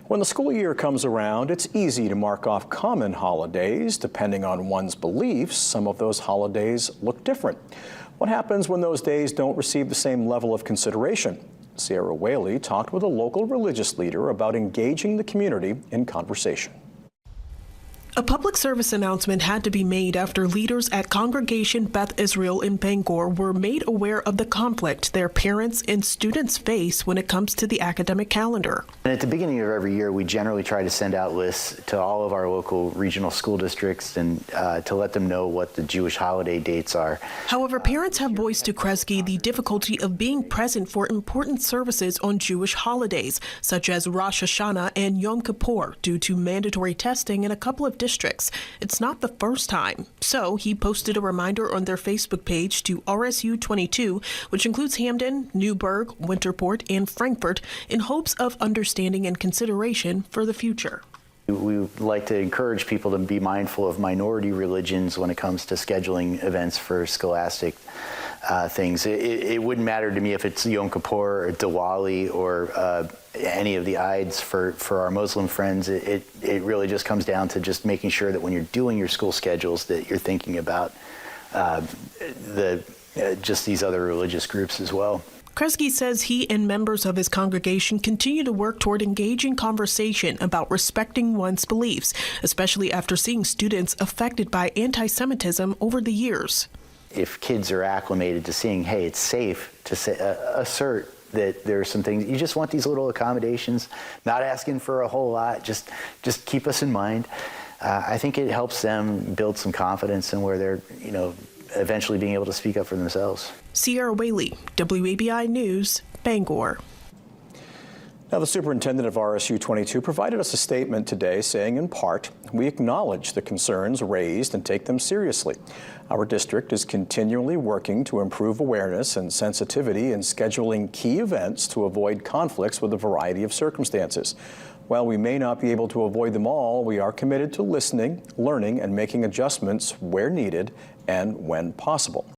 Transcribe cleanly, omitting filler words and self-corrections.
When the school year comes around, it's easy to mark off common holidays. Depending on one's beliefs, some of those holidays look different. What happens when those days don't receive the same level of consideration? Sierra Whaley talked with a local religious leader about engaging the community in conversation. A public service announcement had to be made after leaders at Congregation Beth Israel in Bangor were made aware of the conflict their parents and students face when it comes to the academic calendar. And at the beginning of every year, we generally try to send out lists to all of our local regional school districts and to let them know what the Jewish holiday dates are. However, parents have voiced to Kresge the difficulty of being present for important services on Jewish holidays, such as Rosh Hashanah and Yom Kippur, due to mandatory testing in a couple of districts. It's not the first time. So he posted a reminder on their Facebook page to RSU 22, which includes Hamden, Newburgh, Winterport, and Frankfort, in hopes of understanding and consideration for the future. We would like to encourage people to be mindful of minority religions when it comes to scheduling events for scholastic things. It wouldn't matter to me if it's Yom Kippur or Diwali or any of the Eids for our Muslim friends. It really just comes down to just making sure that when you're doing your school schedules that you're thinking about just these other religious groups as well. Kresge says he and members of his congregation continue to work toward engaging conversation about respecting one's beliefs, especially after seeing students affected by anti-Semitism over the years. If kids are acclimated to seeing, hey, it's safe to say, assert that there are some things, you just want these little accommodations, not asking for a whole lot, just keep us in mind. I think it helps them build some confidence in where they're, eventually being able to speak up for themselves. Sierra Whaley, WABI News, Bangor. Now, the superintendent of RSU 22 provided us a statement today saying, in part, we acknowledge the concerns raised and take them seriously. Our district is continually working to improve awareness and sensitivity in scheduling key events to avoid conflicts with a variety of circumstances. While we may not be able to avoid them all, we are committed to listening, learning, and making adjustments where needed and when possible.